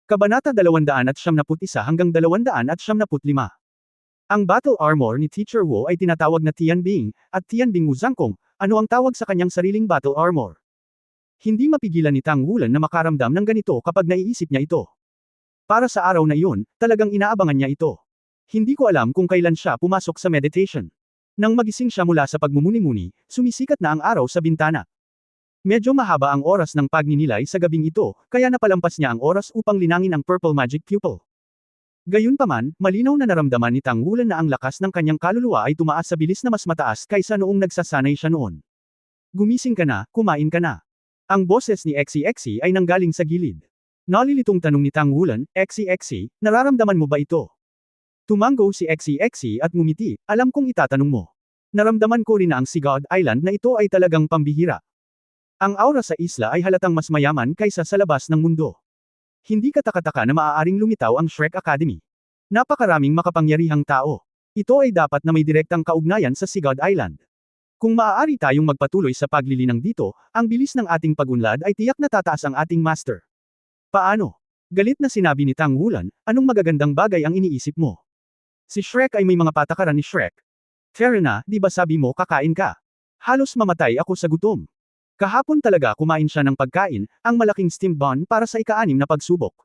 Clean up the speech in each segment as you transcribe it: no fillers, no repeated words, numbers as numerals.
Kabanata 271 hanggang 275. Ang battle armor ni Teacher Wu ay tinatawag na Tianbing, at Tianbing Wuzangkong, ano ang tawag sa kanyang sariling battle armor. Hindi mapigilan ni Tang Wulan na makaramdam ng ganito kapag naiisip niya ito. Para sa araw na iyon, talagang inaabangan niya ito. Hindi ko alam kung kailan siya pumasok sa meditation. Nang magising siya mula sa pagmumuni-muni, sumisikat na ang araw sa bintana. Medyo mahaba ang oras ng pagninilay sa gabing ito, kaya napalampas niya ang oras upang linangin ang Purple Magic Pupil. Gayunpaman, malinaw na naramdaman ni Tang Wulan na ang lakas ng kanyang kaluluwa ay tumaas sa bilis na mas mataas kaysa noong nagsasanay siya noon. Gumising ka na, kumain ka na. Ang boses ni Exi ay nanggaling sa gilid. Nalilitong tanong ni Tang Wulan, Exi, nararamdaman mo ba ito? Tumango si Exi at ngumiti, alam kong itatanong mo. Naramdaman ko rin na ang Sigad Island na ito ay talagang pambihira. Ang aura sa isla ay halatang mas mayaman kaysa sa labas ng mundo. Hindi katakataka na maaaring lumitaw ang Shrek Academy. Napakaraming makapangyarihang tao. Ito ay dapat na may direktang kaugnayan sa Sigad Island. Kung maaari tayong magpatuloy sa paglilinang dito, ang bilis ng ating pag-unlad ay tiyak na tataas ang ating master. Paano? Galit na sinabi ni Tang Wulan, anong magagandang bagay ang iniisip mo? Si Shrek ay may mga patakaran ni Shrek. Fair na, di ba sabi mo kakain ka? Halos mamatay ako sa gutom. Kahapon talaga kumain siya ng pagkain, ang malaking steamed bun para sa ika-6 na pagsubok.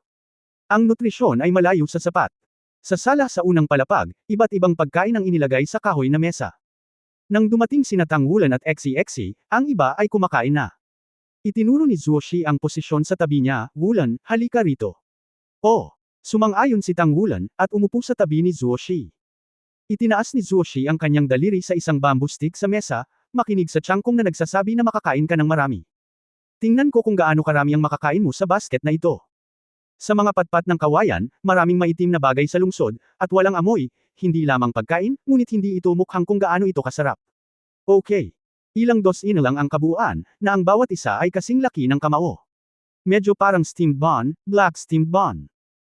Ang nutrisyon ay malayo sa sapat. Sa sala sa unang palapag, iba't ibang pagkain ang inilagay sa kahoy na mesa. Nang dumating sina Tang Wulan at Exi, ang iba ay kumakain na. Itinuro ni Zuoshi ang posisyon sa tabi niya, Wulan, halika rito. Oh! Sumang-ayon si Tang Wulan, at umupo sa tabi ni Zuoshi. Itinaas ni Zuoshi ang kanyang daliri sa isang bamboo stick sa mesa, makinig sa tiyangkong na nagsasabi na makakain ka ng marami. Tingnan ko kung gaano karami ang makakain mo sa basket na ito. Sa mga patpat ng kawayan, maraming maitim na bagay sa lungsod, at walang amoy, hindi lamang pagkain, ngunit hindi ito mukhang kung gaano ito kasarap. Okay. Ilang dosin lang ang kabuuan, na ang bawat isa ay kasing laki ng kamao. Medyo parang steamed bun, black steamed bun.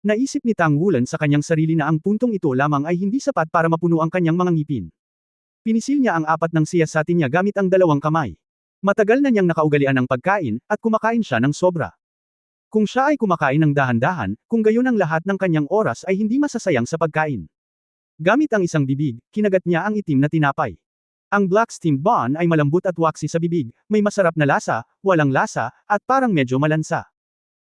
Naisip ni Tang Wulan sa kanyang sarili na ang puntong ito lamang ay hindi sapat para mapuno ang kanyang mga ngipin. Pinisil niya ang apat ng siyasatin niya gamit ang 2 kamay. Matagal na niyang nakaugalian ang pagkain, at kumakain siya ng sobra. Kung siya ay kumakain ng dahan-dahan, kung gayon ang lahat ng kanyang oras ay hindi masasayang sa pagkain. Gamit ang isang bibig, kinagat niya ang itim na tinapay. Ang black steamed bun ay malambot at waxy sa bibig, may masarap na lasa, walang lasa, at parang medyo malansa.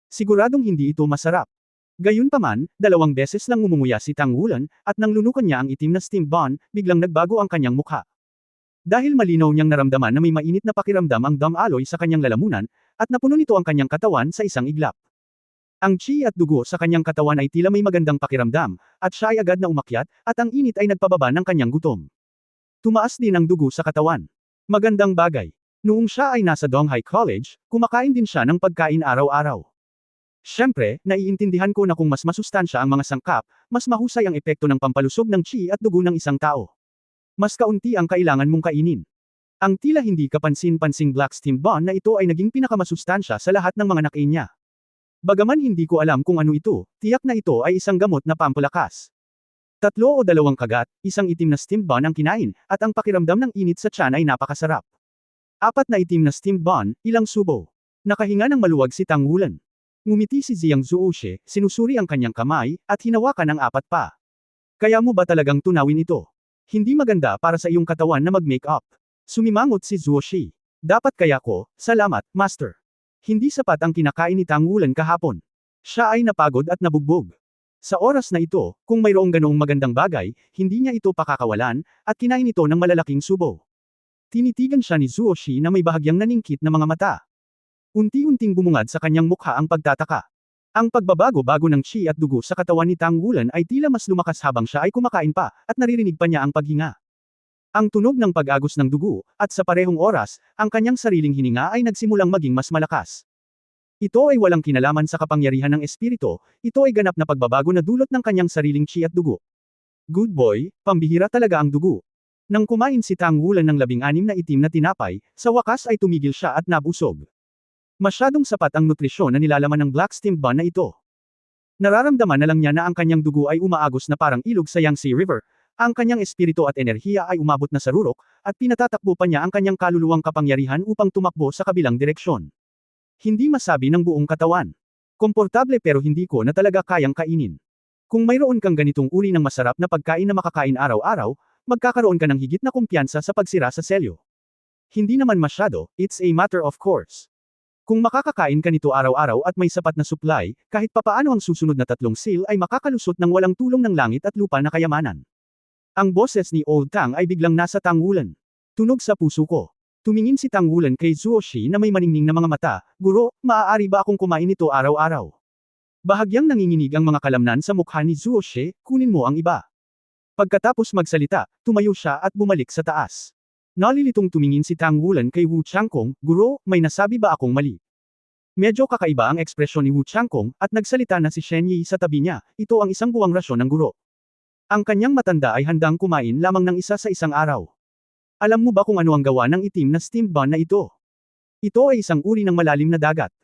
Siguradong hindi ito masarap. Gayunpaman, 2 beses lang ngumunguya si Tang Wulan, at nang lunukan niya ang itim na steamed bun, biglang nagbago ang kanyang mukha. Dahil malinaw niyang naramdaman na may mainit na pakiramdam ang damaloy sa kanyang lalamunan, at napuno nito ang kanyang katawan sa isang iglap. Ang chi at dugo sa kanyang katawan ay tila may magandang pakiramdam, at siya ay agad na umakyat, at ang init ay nagpababa ng kanyang gutom. Tumaas din ang dugo sa katawan. Magandang bagay. Noong siya ay nasa Donghai College, kumakain din siya ng pagkain araw-araw. Siyempre, naiintindihan ko na kung mas masustansya ang mga sangkap, mas mahusay ang epekto ng pampalusog ng chi at dugo ng isang tao. Mas kaunti ang kailangan mong kainin. Ang tila hindi kapansin-pansing black steamed bun na ito ay naging pinakamasustansya sa lahat ng mga nakain niya. Bagaman hindi ko alam kung ano ito, tiyak na ito ay isang gamot na pampalakas. 3 o 2 kagat, isang itim na steamed bun ang kinain, at ang pakiramdam ng init sa tiyan ay napakasarap. 4 na itim na steamed bun, ilang subo. Nakahinga ng maluwag si Tang Wulan. Ngumiti si Jiang Zuoshe, sinusuri ang kanyang kamay, at hinawakan ang 4 pa. Kaya mo ba talagang tunawin ito? Hindi maganda para sa iyong katawan na mag-make-up. Sumimangot si Zuoshi. Dapat kaya ko, salamat, Master. Hindi sapat ang kinakain ni Tang Wulan kahapon. Siya ay napagod at nabugbog. Sa oras na ito, kung mayroong ganoong magandang bagay, hindi niya ito pakakawalan, at kinain ito ng malalaking subo. Tinitigan siya ni Zuoshi na may bahagyang naningkit na mga mata. Unti-unting bumungad sa kanyang mukha ang pagtataka. Ang pagbabago-bago ng chi at dugo sa katawan ni Tang Wulan ay tila mas lumakas habang siya ay kumakain pa, at naririnig pa niya ang paghinga. Ang tunog ng pag-agos ng dugo, at sa parehong oras, ang kanyang sariling hininga ay nagsimulang maging mas malakas. Ito ay walang kinalaman sa kapangyarihan ng espiritu, ito ay ganap na pagbabago na dulot ng kanyang sariling chi at dugo. Good boy, pambihira talaga ang dugo. Nang kumain si Tang Wulan ng 16 na itim na tinapay, sa wakas ay tumigil siya at nabusog. Masyadong sapat ang nutrisyon na nilalaman ng black steamed bun na ito. Nararamdaman na lang niya na ang kanyang dugo ay umaagos na parang ilog sa Yangtze River, ang kanyang espiritu at enerhiya ay umabot na sa rurok, at pinatatakbo pa niya ang kanyang kaluluwang kapangyarihan upang tumakbo sa kabilang direksyon. Hindi masabi ng buong katawan. Komportable pero hindi ko na talaga kayang kainin. Kung mayroon kang ganitong uri ng masarap na pagkain na makakain araw-araw, magkakaroon ka ng higit na kumpiyansa sa pagsira sa selyo. Hindi naman masyado, it's a matter of course. Kung makakakain ka nito araw-araw at may sapat na supply, kahit papaano ang susunod na 3 seal ay makakalusot ng walang tulong ng langit at lupa na kayamanan. Ang boses ni Old Tang ay biglang nasa Tang Wulan. Tunog sa puso ko. Tumingin si Tang Wulan kay Zuoshi na may maningning na mga mata, "Guro, maaari ba akong kumain nito araw-araw?" Bahagyang nanginginig ang mga kalamnan sa mukha ni Zuoshi, "Kunin mo ang iba." Pagkatapos magsalita, tumayo siya at bumalik sa taas. Nalilitong tumingin si Tang Wulan kay Wu Changkong, "Guro, may nasabi ba akong mali?" Medyo kakaiba ang ekspresyon ni Wu Changkong, at nagsalita na si Shen Yi sa tabi niya, "Ito ang isang buwang rasyon ng guro. Ang kanyang matanda ay handang kumain lamang ng isa sa isang araw. Alam mo ba kung ano ang gawa ng itim na steamed bun na ito? Ito ay isang uri ng malalim na dagat.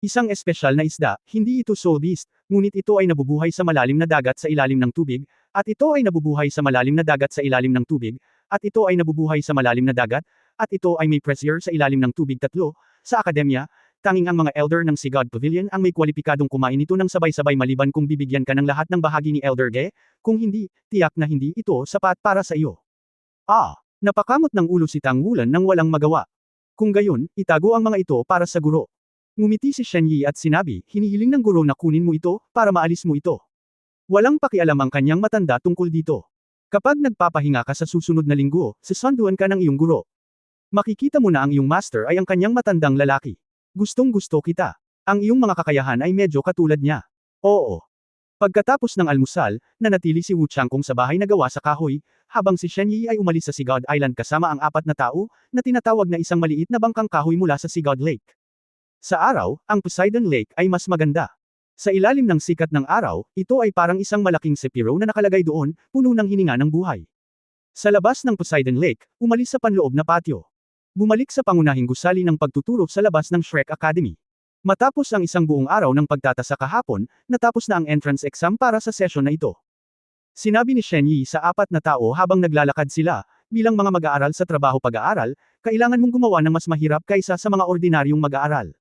Isang espesyal na isda, hindi ito soul beast, ngunit ito ay nabubuhay sa malalim na dagat sa ilalim ng tubig, at ito ay nabubuhay sa malalim na dagat sa ilalim ng tubig, at ito ay nabubuhay sa malalim na dagat, at ito ay may pressure sa ilalim ng tubig. 3. Sa akademya, tanging ang mga elder ng Sigad Pavilion ang may kwalipikadong kumain nito ng sabay-sabay maliban kung bibigyan ka ng lahat ng bahagi ni Elder Ge, kung hindi, tiyak na hindi ito sapat para sa iyo." Napakamot ng ulo si Tang Wulan nang walang magawa. Kung gayon, itago ang mga ito para sa guro. Ngumiti si Shen Yi at sinabi, "Hinihiling ng guro na kunin mo ito, para maalis mo ito." Walang pakialam ang kanyang matanda tungkol dito. Kapag nagpapahinga ka sa susunod na linggo, sasanduan ka ng iyong guro. Makikita mo na ang iyong master ay ang kanyang matandang lalaki. Gustong-gusto kita. Ang iyong mga kakayahan ay medyo katulad niya. Oo. Pagkatapos ng almusal, nanatili si Wu Changkong sa bahay na gawa sa kahoy, habang si Shen Yi ay umalis sa Sigad Island kasama ang 4 na tao, na tinatawag na isang maliit na bangkang kahoy mula sa Sigad Lake. Sa araw, ang Poseidon Lake ay mas maganda. Sa ilalim ng sikat ng araw, ito ay parang isang malaking sepiro na nakalagay doon, puno ng hininga ng buhay. Sa labas ng Poseidon Lake, umalis sa panloob na patio. Bumalik sa pangunahing gusali ng pagtuturo sa labas ng Shrek Academy. Matapos ang isang buong araw ng pagtatasa kahapon, natapos na ang entrance exam para sa session na ito. Sinabi ni Shen Yi sa 4 na tao habang naglalakad sila, "Bilang mga mag-aaral sa trabaho pag-aaral, kailangan mong gumawa ng mas mahirap kaysa sa mga ordinaryong mag-aaral.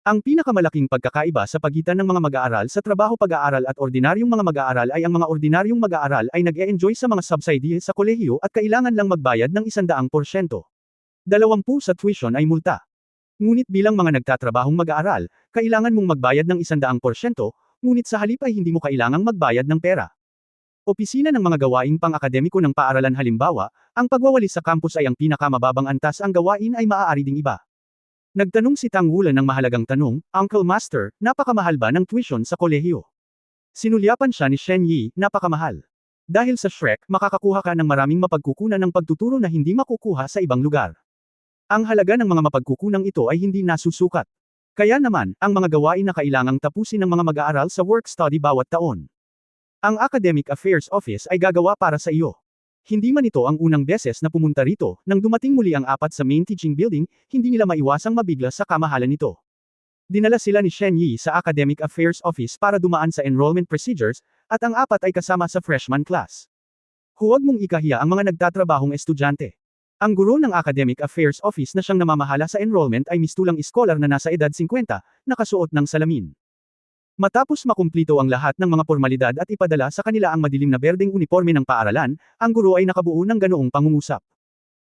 Ang pinakamalaking pagkakaiba sa pagitan ng mga mag-aaral sa trabaho pag-aaral at ordinaryong mga mag-aaral ay ang mga ordinaryong mag-aaral ay nag-e-enjoy sa mga subsidies sa kolehiyo at kailangan lang magbayad ng 100%. 20 sa tuition ay multa. Ngunit bilang mga nagtatrabahong mag-aaral, kailangan mong magbayad ng 100%, ngunit sa halip ay hindi mo kailangang magbayad ng pera. Opisina ng mga gawaing pang-akademiko ng paaralan. Halimbawa, ang pagwawalis sa campus ay ang pinakamababang antas, ang gawain ay maaari ding iba. Nagtanong si Tang Wulan ng mahalagang tanong, "Uncle Master, napakamahal ba ng tuition sa kolehiyo?" Sinulyapan siya ni Shen Yi, "Napakamahal. Dahil sa Shrek, makakakuha ka ng maraming mapagkukunan ng pagtuturo na hindi makukuha sa ibang lugar. Ang halaga ng mga mapagkukunang ito ay hindi nasusukat. Kaya naman, ang mga gawain na kailangang tapusin ng mga mag-aaral sa work-study bawat taon. Ang Academic Affairs Office ay gagawa para sa iyo. Hindi man ito ang unang beses na pumunta rito, nang dumating muli ang 4 sa main teaching building, hindi nila maiwasang mabigla sa kamahalan nito. Dinala sila ni Shen Yi sa Academic Affairs Office para dumaan sa enrollment procedures, at ang 4 ay kasama sa freshman class. Huwag mong ikahiya ang mga nagtatrabahong estudyante. Ang guro ng Academic Affairs Office na siyang namamahala sa enrollment ay mistulang iskolar na nasa edad 50, nakasuot ng salamin. Matapos makumplito ang lahat ng mga formalidad at ipadala sa kanila ang madilim na berdeng uniforme ng paaralan, ang guro ay nakabuo ng ganoong pangungusap.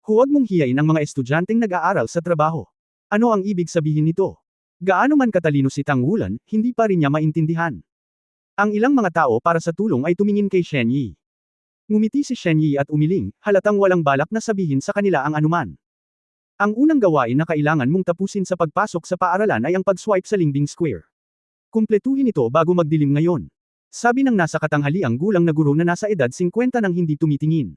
"Huwag mong hiyain ang mga estudyanteng nag-aaral sa trabaho." Ano ang ibig sabihin nito? Gaano man katalino si Tang Wulan, hindi pa rin niya maintindihan. Ang ilang mga tao para sa tulong ay tumingin kay Shen Yi. Ngumiti si Shen Yi at umiling, halatang walang balak na sabihin sa kanila ang anuman. Ang unang gawain na kailangan mong tapusin sa pagpasok sa paaralan ay ang pag-swipe sa Lingbing Square. Kumpletuhin ito bago magdilim ngayon. Sabi ng nasa katanghaliang gulang na guro na nasa edad 50 nang hindi tumitingin.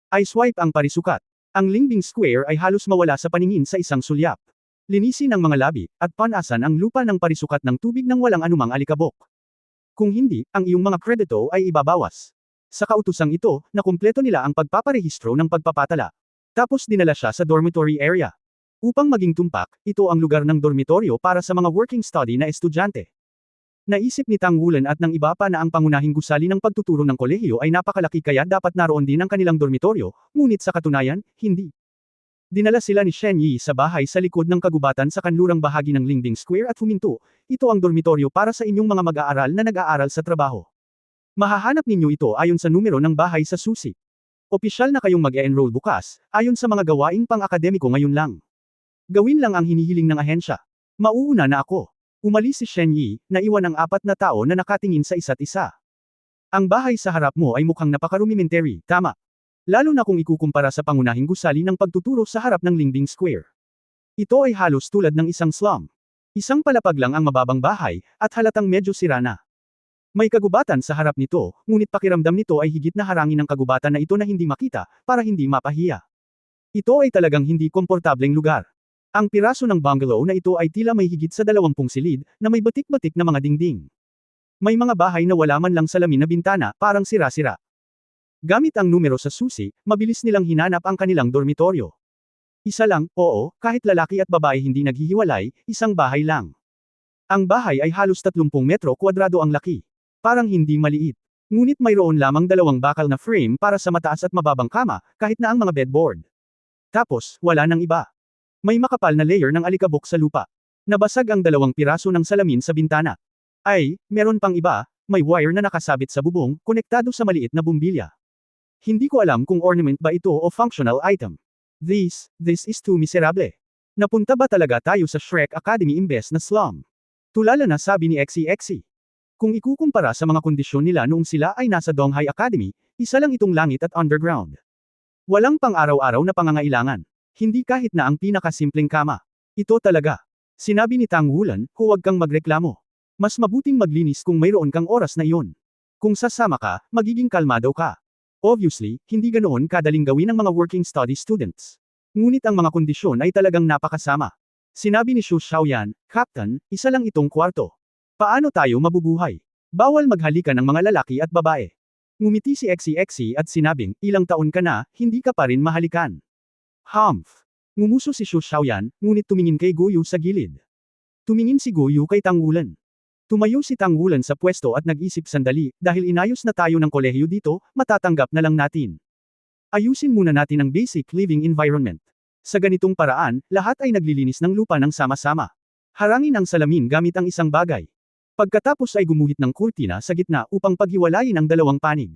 Ay swipe ang parisukat. Ang Lingbing Square ay halos mawala sa paningin sa isang sulyap. Linisin ang mga labi, at panasan ang lupa ng parisukat ng tubig nang walang anumang alikabok. Kung hindi, ang iyong mga kredito ay ibabawas. Sa kautosang ito, nakumpleto nila ang pagpaparehistro ng pagpapatala. Tapos dinala siya sa dormitory area. Upang maging tumpak, ito ang lugar ng dormitoryo para sa mga working study na estudyante. Naisip ni Tang Wulan at ng iba pa na ang pangunahing gusali ng pagtuturo ng kolehiyo ay napakalaki kaya dapat naroon din ang kanilang dormitoryo, ngunit sa katunayan, hindi. Dinala sila ni Shen Yi sa bahay sa likod ng kagubatan sa kanlurang bahagi ng Lingbing Square at huminto, ito ang dormitoryo para sa inyong mga mag-aaral na nag-aaral sa trabaho. Mahahanap ninyo ito ayon sa numero ng bahay sa susi. Opisyal na kayong mag-e-enroll bukas, ayon sa mga gawaing pang-akademiko ngayon lang. Gawin lang ang hinihiling ng ahensya. Mauuna na ako. Umalis si Shen Yi, naiwan ang 4 na tao na nakatingin sa isa't isa. Ang bahay sa harap mo ay mukhang napaka-rudimentary, tama. Lalo na kung ikukumpara sa pangunahing gusali ng pagtuturo sa harap ng Lingbing Square. Ito ay halos tulad ng isang slum. Isang palapag lang ang mababang bahay, at halatang medyo sira na. May kagubatan sa harap nito, ngunit pakiramdam nito ay higit na harangin ng kagubatan na ito na hindi makita, para hindi mapahiya. Ito ay talagang hindi komportableng lugar. Ang piraso ng bungalow na ito ay tila may higit sa 20 silid, na may batik-batik na mga dingding. May mga bahay na wala man lang salamin na bintana, parang sira-sira. Gamit ang numero sa susi, mabilis nilang hinanap ang kanilang dormitoryo. Isa lang, oo, kahit lalaki at babae hindi naghihiwalay, isang bahay lang. Ang bahay ay halos 30 metro kwadrado ang laki. Parang hindi maliit. Ngunit mayroon lamang 2 bakal na frame para sa mataas at mababang kama, kahit na ang mga bedboard. Tapos, wala nang iba. May makapal na layer ng alikabok sa lupa. Nabasag ang 2 piraso ng salamin sa bintana. Ay, meron pang iba, may wire na nakasabit sa bubong, konektado sa maliit na bumbilya. Hindi ko alam kung ornament ba ito o functional item. This is too miserable. Napunta ba talaga tayo sa Shrek Academy imbes na slum? Tulala na sabi ni XCXC. Kung ikukumpara sa mga kondisyon nila noong sila ay nasa Donghai Academy, isa lang itong langit at underground. Walang pang-araw-araw na pangangailangan. Hindi kahit na ang pinakasimpleng kama. Ito talaga. Sinabi ni Tang Wulan, huwag kang magreklamo. Mas mabuting maglinis kung mayroon kang oras na iyon. Kung sasama ka, magiging kalmado ka. Obviously, hindi ganoon kadaling gawin ng mga working study students. Ngunit ang mga kondisyon ay talagang napakasama. Sinabi ni Xu Xiaoyan, Captain, isa lang itong kwarto. Paano tayo mabubuhay? Bawal maghalikan ng mga lalaki at babae. Ngumiti si XCXC at sinabing, ilang taon ka na, hindi ka pa rin mahalikan. Humph. Ngumuso si Xu Xiaoyan, ngunit tumingin kay Guyu sa gilid. Tumingin si Guyu kay Tang Wulan. Tumayo si Tang Wulan sa pwesto at nag-isip sandali, dahil inayos na tayo ng kolehiyo dito, matatanggap na lang natin. Ayusin muna natin ang basic living environment. Sa ganitong paraan, lahat ay naglilinis ng lupa ng sama-sama. Harangin ang salamin gamit ang isang bagay. Pagkatapos ay gumuhit ng kurtina sa gitna upang paghiwalayin ang 2 panig.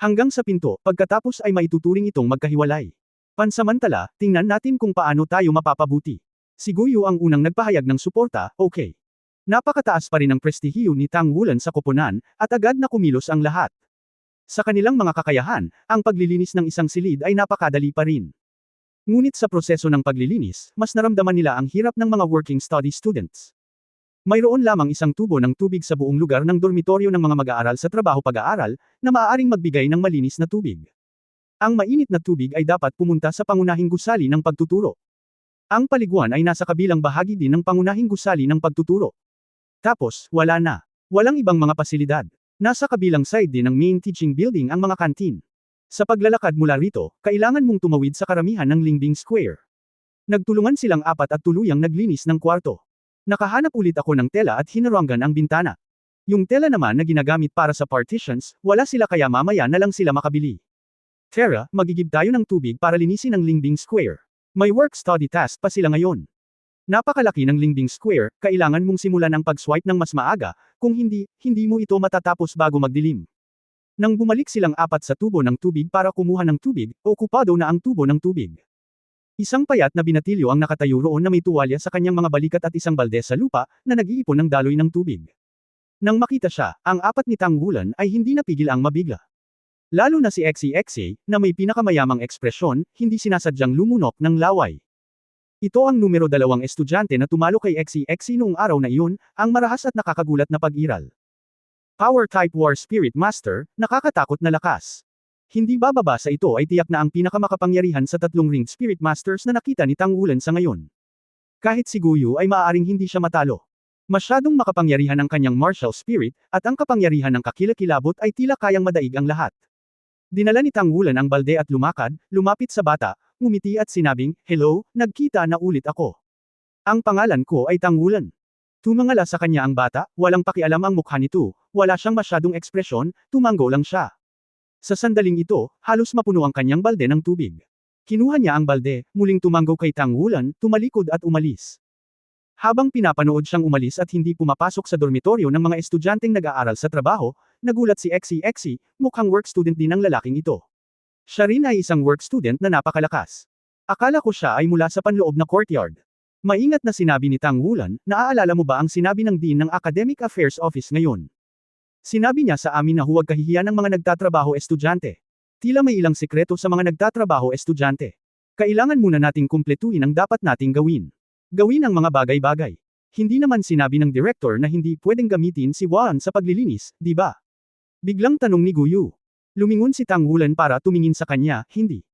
Hanggang sa pinto, pagkatapos ay maituturing itong magkahiwalay. Pansamantala, tingnan natin kung paano tayo mapapabuti. Si Guyu ang unang nagpahayag ng suporta, okay. Napakataas pa rin ang prestihiyo ni Tang Wulan sa koponan, at agad na kumilos ang lahat. Sa kanilang mga kakayahan, ang paglilinis ng isang silid ay napakadali pa rin. Ngunit sa proseso ng paglilinis, mas naramdaman nila ang hirap ng mga working study students. Mayroon lamang isang tubo ng tubig sa buong lugar ng dormitoryo ng mga mag-aaral sa trabaho-pag-aaral, na maaaring magbigay ng malinis na tubig. Ang mainit na tubig ay dapat pumunta sa pangunahing gusali ng pagtuturo. Ang paliguan ay nasa kabilang bahagi din ng pangunahing gusali ng pagtuturo. Tapos, wala na. Walang ibang mga pasilidad. Nasa kabilang side din ng main teaching building ang mga kantin. Sa paglalakad mula rito, kailangan mong tumawid sa karamihan ng Lingbing Square. Nagtulungan silang 4 at tuluyang naglinis ng kwarto. Nakahanap ulit ako ng tela at hinarangan ang bintana. Yung tela naman na ginagamit para sa partitions, wala sila kaya mamaya na lang sila makabili. Tara, magigib tayo ng tubig para linisin ang Lingbing Square. May work-study task pa sila ngayon. Napakalaki ng Lingbing Square, kailangan mong simulan ang pag-swipe ng mas maaga, kung hindi, hindi mo ito matatapos bago magdilim. Nang bumalik silang 4 sa tubo ng tubig para kumuha ng tubig, okupado na ang tubo ng tubig. Isang payat na binatilyo ang nakatayo roon na may tuwalya sa kanyang mga balikat at isang balde sa lupa, na nag-iipon ng daloy ng tubig. Nang makita siya, ang 4 ni Tang Wulan ay hindi napigil ang mabigla. Lalo na si XCXA, na may pinakamayamang ekspresyon, hindi sinasadyang lumunok ng laway. Ito ang numero 2 estudyante na tumalo kay XCXA noong araw na iyon, ang marahas at nakakagulat na pag-iral. Power Type War Spirit Master, nakakatakot na lakas. Hindi bababa sa ito ay tiyak na ang pinakamakapangyarihan sa 3 Ringed Spirit Masters na nakita ni Tang Wulan sa ngayon. Kahit si Guyu ay maaaring hindi siya matalo. Masyadong makapangyarihan ang kanyang martial spirit, at ang kapangyarihan ng kakilakilabot ay tila kayang madaig ang lahat. Dinala ni Tang Wulan ang balde at lumakad, lumapit sa bata, ngumiti at sinabing, "Hello, nagkita na ulit ako. Ang pangalan ko ay Tang Wulan." Tumangala sa kanya ang bata, walang pakialam ang mukha nito, wala siyang masyadong ekspresyon, tumango lang siya. Sa sandaling ito, halos mapuno ang kanyang balde ng tubig. Kinuha niya ang balde, muling tumango kay Tang Wulan, tumalikod at umalis. Habang pinapanood siyang umalis at hindi pumapasok sa dormitoryo ng mga estudyanteng nag-aaral sa trabaho, nagulat si Exi, mukhang work student din ang lalaking ito. Siya rin ay isang work student na napakalakas. Akala ko siya ay mula sa panloob na courtyard. Maingat na sinabi ni Tang Wulan, naaalala mo ba ang sinabi ng Dean ng Academic Affairs Office ngayon? Sinabi niya sa amin na huwag kahihiyan ng mga nagtatrabaho estudyante. Tila may ilang sikreto sa mga nagtatrabaho estudyante. Kailangan muna nating kumpletuhin ang dapat nating gawin. Gawin ang mga bagay-bagay. Hindi naman sinabi ng director na hindi pwedeng gamitin si Wan sa paglilinis, di ba? Biglang tanong ni Guyu. Lumingon si Tang Wulan para tumingin sa kanya, hindi.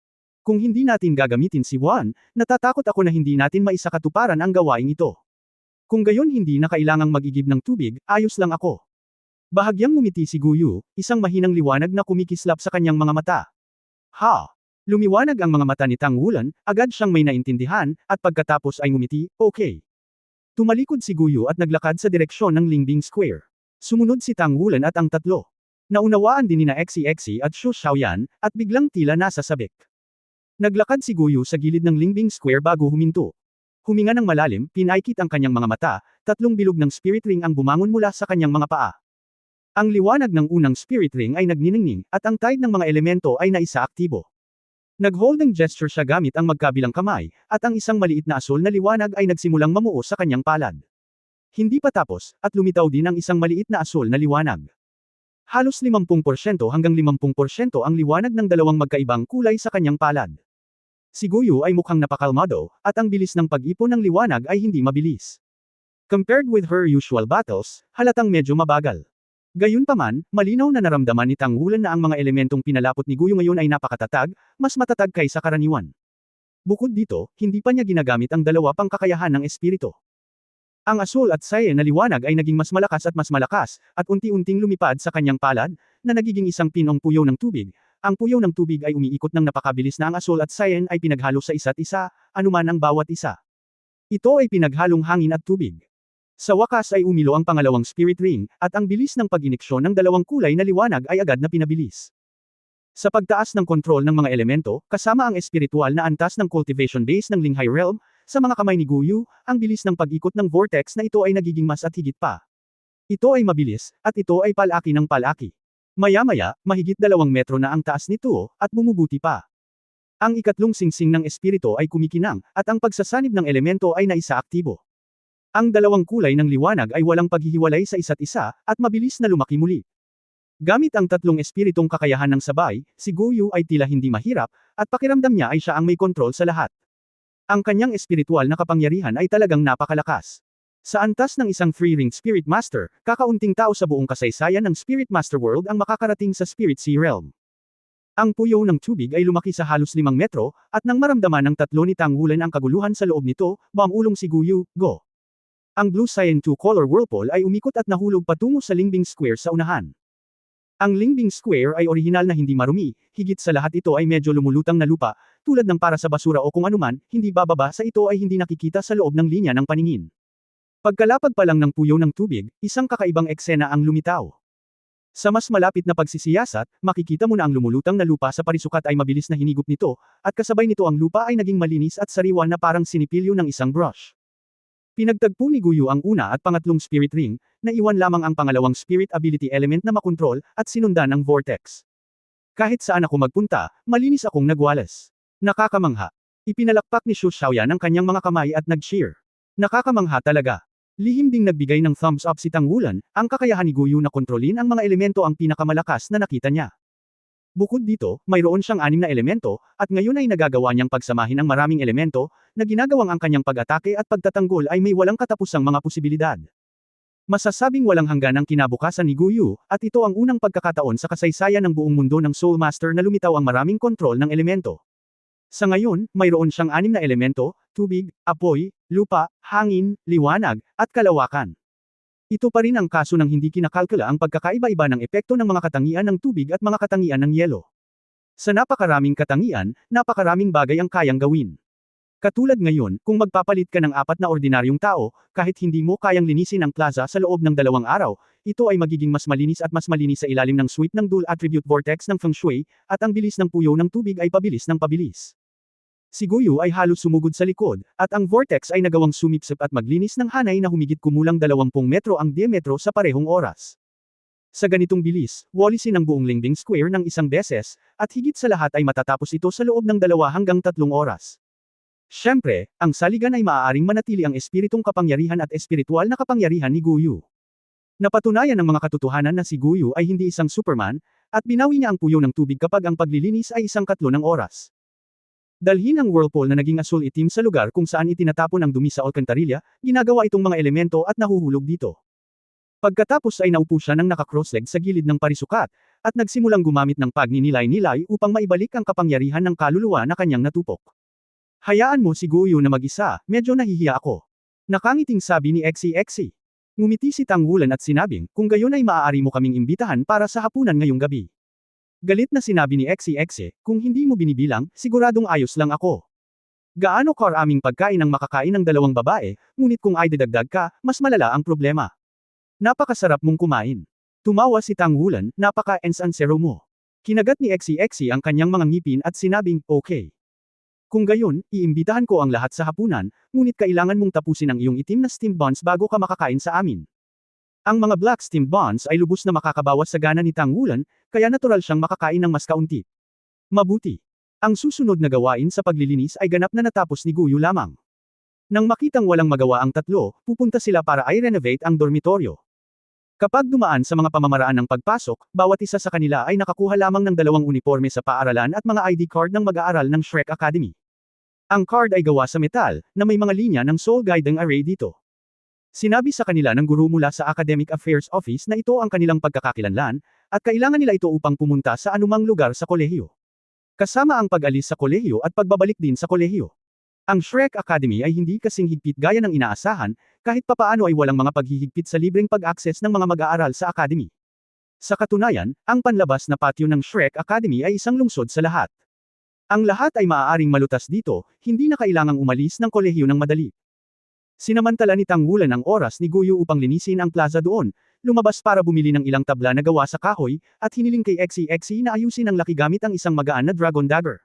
Kung hindi natin gagamitin si Wan, natatakot ako na hindi natin maisakatuparan ang gawaing ito. Kung gayon hindi na kailangang mag-igib ng tubig, ayos lang ako. Bahagyang ngumiti si Guyu, isang mahinang liwanag na kumikislap sa kanyang mga mata. Ha! Lumiwanag ang mga mata ni Tang Wulan, agad siyang may naintindihan, at pagkatapos ay ngumiti, okay. Tumalikod si Guyu at naglakad sa direksyon ng Lingbing Square. Sumunod si Tang Wulan at ang tatlo. Naunawaan din nina Exi at Shu Xiaoyan, at biglang tila nasa sabik. Naglakad si Guyu sa gilid ng Lingbing Square bago huminto. Huminga ng malalim, pinaikit ang kanyang mga mata, tatlong bilog ng spirit ring ang bumangon mula sa kanyang mga paa. Ang liwanag ng unang spirit ring ay nagniningning, at ang tide ng mga elemento ay naisaaktibo. Nag-holding gesture siya gamit ang magkabilang kamay, at ang isang maliit na asul na liwanag ay nagsimulang mamuo sa kanyang palad. Hindi pa tapos, at lumitaw din ang isang maliit na asul na liwanag. Halos 50% hanggang 50% ang liwanag ng dalawang magkaibang kulay sa kanyang palad. Si Guyu ay mukhang napakalmado, at ang bilis ng pag-ipon ng liwanag ay hindi mabilis. Compared with her usual battles, halatang medyo mabagal. Gayunpaman, malinaw na naramdaman ni Tang Wulan na ang mga elementong pinalapot ni Guyu ngayon ay napakatatag, mas matatag kaysa karaniwan. Bukod dito, hindi pa niya ginagamit ang dalawa pang kakayahan ng espiritu. Ang asul at cyan na liwanag ay naging mas malakas, at unti-unting lumipad sa kanyang palad, na nagiging isang pinong puyaw ng tubig. Ang puyaw ng tubig ay umiikot ng napakabilis na ang asul at cyan ay pinaghalo sa isa't isa, anuman ang bawat isa. Ito ay pinaghalong hangin at tubig. Sa wakas ay umilo ang pangalawang spirit ring, at ang bilis ng pag-iniksyon ng dalawang kulay na liwanag ay agad na pinabilis. Sa pagtaas ng kontrol ng mga elemento, kasama ang espiritual na antas ng cultivation base ng Linghai Realm, sa mga kamay ni Guyu, ang bilis ng pag-ikot ng vortex na ito ay nagiging mas at higit pa. Ito ay mabilis, at ito ay palaki ng palaki. Maya-maya, mahigit 2 metro na ang taas nito, at bumubuti pa. Ang ikatlong singsing ng espiritu ay kumikinang, at ang pagsasanib ng elemento ay naisaaktibo. Ang dalawang kulay ng liwanag ay walang paghihiwalay sa isa't isa, at mabilis na lumaki muli. Gamit ang tatlong espiritong kakayahan ng sabay, si Guyu ay tila hindi mahirap, at pakiramdam niya ay siya ang may kontrol sa lahat. Ang kanyang espiritual na kapangyarihan ay talagang napakalakas. Sa antas ng isang three-ring Spirit Master, kakaunting tao sa buong kasaysayan ng Spirit Master World ang makakarating sa Spirit Sea Realm. Ang puyaw ng tubig ay lumaki sa halos 5 metro, at nang maramdaman ng tatlo ni Tang Wulan ang kaguluhan sa loob nito, bumulong si Guyu, go! Ang Blue Cyan 2-color whirlpool ay umikot at nahulog patungo sa Lingbing Square sa unahan. Ang Lingbing Square ay orihinal na hindi marumi, higit sa lahat ito ay medyo lumulutang na lupa, tulad ng para sa basura o kung anuman, hindi bababa sa ito ay hindi nakikita sa loob ng linya ng paningin. Pagkalapag pa lang ng puyaw ng tubig, isang kakaibang eksena ang lumitaw. Sa mas malapit na pagsisiyasat, makikita mo na ang lumulutang na lupa sa parisukat ay mabilis na hinigop nito, at kasabay nito ang lupa ay naging malinis at sariwa na parang sinipilyo ng isang brush. Pinagtagpo ni Guyu ang una at pangatlong spirit ring, na iwan lamang ang pangalawang spirit ability element na makontrol, at sinundan ng vortex. Kahit saan ako magpunta, malinis akong nagwalas. Nakakamangha. Ipinalakpak ni Shu Xiaoyan ang kanyang mga kamay at nag-cheer. Nakakamangha talaga. Lihim ding nagbigay ng thumbs up si Tang Wulan, ang kakayahan ni Guyu na kontrolin ang mga elemento ang pinakamalakas na nakita niya. Bukod dito, mayroon siyang 6 na elemento, at ngayon ay nagagawa niyang pagsamahin ang maraming elemento, na ginagawang ang kanyang pag-atake at pagtatanggol ay may walang katapusang mga posibilidad. Masasabing walang hanggan ang kinabukasan ni Guyu, at ito ang unang pagkakataon sa kasaysayan ng buong mundo ng Soul Master na lumitaw ang maraming kontrol ng elemento. Sa ngayon, mayroon siyang 6 na elemento, tubig, apoy, lupa, hangin, liwanag, at kalawakan. Ito pa rin ang kaso ng hindi kinakalkula ang pagkakaiba-iba ng epekto ng mga katangian ng tubig at mga katangian ng yelo. Sa napakaraming katangian, napakaraming bagay ang kayang gawin. Katulad ngayon, kung magpapalit ka ng 4 na ordinaryong tao, kahit hindi mo kayang linisin ang plaza sa loob ng 2 araw, ito ay magiging mas malinis at mas malinis sa ilalim ng sweep ng dual attribute vortex ng Feng Shui, at ang bilis ng puyaw ng tubig ay pabilis ng pabilis. Si Guyu ay halos sumugod sa likod, at ang vortex ay nagawang sumipsip at maglinis ng hanay na humigit kumulang 20 metro ang diametro sa parehong oras. Sa ganitong bilis, walisin ang buong Lingbing Square ng isang beses, at higit sa lahat ay matatapos ito sa loob ng 2 hanggang 3 oras. Siyempre, ang saligan ay maaaring manatili ang espiritong kapangyarihan at espiritual na kapangyarihan ni Guyu. Napatunayan ng mga katotohanan na si Guyu ay hindi isang Superman, at binawi niya ang puyo ng tubig kapag ang paglilinis ay 1/3 ng oras. Dalhin ang whirlpool na naging asul-itim sa lugar kung saan itinatapon ang dumi sa alkantarilya, ginagawa itong mga elemento at nahuhulog dito. Pagkatapos ay naupo siya ng naka-crossleg sa gilid ng parisukat, at nagsimulang gumamit ng pagninilay-nilay upang maibalik ang kapangyarihan ng kaluluwa na kanyang natupok. Hayaan mo si Guyu na mag-isa, medyo nahihiya ako. Nakangiting sabi ni Exi. Ngumiti si Tangwulan at sinabing, kung gayon ay maaari mo kaming imbitahan para sa hapunan ngayong gabi. Galit na sinabi ni Exi, kung hindi mo binibilang, siguradong ayos lang ako. Gaano karaming pagkain ang makakain ng 2 babae, ngunit kung ay didagdag ka, mas malala ang problema. Napakasarap mong kumain. Tumawa si Tangwulan, napaka-ensansero mo. Kinagat ni Exi ang kanyang mga ngipin at sinabing, okay. Kung gayon, iimbitahan ko ang lahat sa hapunan, ngunit kailangan mong tapusin ang iyong itim na steamed buns bago ka makakain sa amin. Ang mga black steamed buns ay lubos na makakabawas sa gana ni Tangwulan, kaya natural siyang makakain ng mas kaunti. Mabuti. Ang susunod na gawain sa paglilinis ay ganap na natapos ni Guyu lamang. Nang makitang walang magawa ang tatlo, pupunta sila para i-renovate ang dormitoryo. Kapag dumaan sa mga pamamaraan ng pagpasok, bawat isa sa kanila ay nakakuha lamang ng 2 uniforme sa paaralan at mga ID card ng mag-aaral ng Shrek Academy. Ang card ay gawa sa metal, na may mga linya ng soul guiding array dito. Sinabi sa kanila ng guro mula sa Academic Affairs Office na ito ang kanilang pagkakakilanlan, at kailangan nila ito upang pumunta sa anumang lugar sa kolehiyo. Kasama ang pag-alis sa kolehiyo at pagbabalik din sa kolehiyo. Ang Shrek Academy ay hindi kasing higpit gaya ng inaasahan, kahit papaano ay walang mga paghihigpit sa libreng pag-access ng mga mag-aaral sa Academy. Sa katunayan, ang panlabas na patio ng Shrek Academy ay isang lungsod sa lahat. Ang lahat ay maaaring malutas dito, hindi na kailangang umalis ng kolehiyo ng madali. Sinamantala ni Tangwulan ang oras ni Guyu upang linisin ang plaza doon, lumabas para bumili ng ilang tabla na gawa sa kahoy, at hiniling kay Exi na ayusin ang laki gamit ang isang magaan na dragon dagger.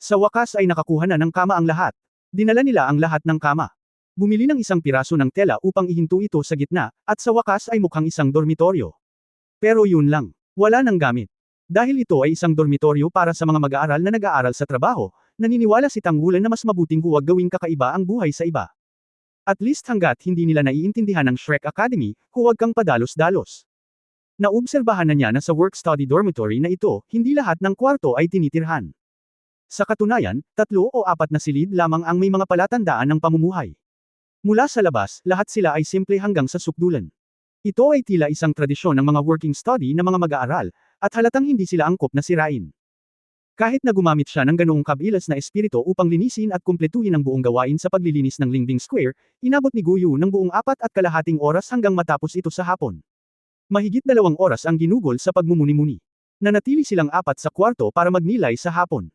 Sa wakas ay nakakuha na ng kama ang lahat. Dinala nila ang lahat ng kama. Bumili ng isang piraso ng tela upang ihinto ito sa gitna, at sa wakas ay mukhang isang dormitoryo. Pero yun lang, wala nang gamit. Dahil ito ay isang dormitoryo para sa mga mag-aaral na nag-aaral sa trabaho, naniniwala si Tangwulan na mas mabuting huwag gawing kakaiba ang buhay sa iba. At least hanggat hindi nila naiintindihan ng Shrek Academy, huwag kang padalos-dalos. Naobserbahan na niya na sa work-study dormitory na ito, hindi lahat ng kwarto ay tinitirhan. Sa katunayan, 3 o 4 na silid lamang ang may mga palatandaan ng pamumuhay. Mula sa labas, lahat sila ay simple hanggang sa sukdulan. Ito ay tila isang tradisyon ng mga working study na mga mag-aaral, at halatang hindi sila angkop na sirain. Kahit na gumamit siya ng ganoong kabilas na espiritu upang linisin at kumpletuhin ang buong gawain sa paglilinis ng Lingbing Square, inabot ni Guyu ng buong 4.5 oras hanggang matapos ito sa hapon. Mahigit 2 oras ang ginugol sa pagmumuni-muni. Nanatili silang 4 sa kwarto para magnilay sa hapon.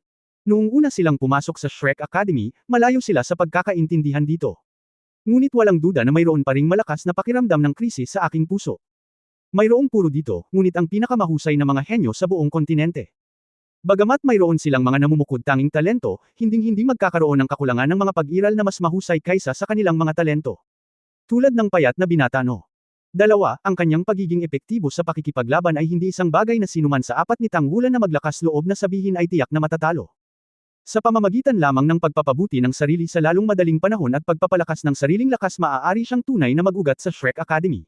Noong una silang pumasok sa Shrek Academy, malayo sila sa pagkakaintindihan dito. Ngunit walang duda na mayroon pa ring malakas na pakiramdam ng krisis sa aking puso. Mayroong puro dito, ngunit ang pinakamahusay na mga henyo sa buong kontinente. Bagamat mayroon silang mga namumukod tanging talento, hinding-hindi magkakaroon ng kakulangan ng mga pag-iral na mas mahusay kaysa sa kanilang mga talento. Tulad ng payat na binata no. 2, ang kanyang pagiging epektibo sa pakikipaglaban ay hindi isang bagay na sinuman sa 4 ni Tangwulan na maglakas loob na sabihin ay tiyak na matatalo. Sa pamamagitan lamang ng pagpapabuti ng sarili sa lalong madaling panahon at pagpapalakas ng sariling lakas maaari siyang tunay na magugat sa Shrek Academy.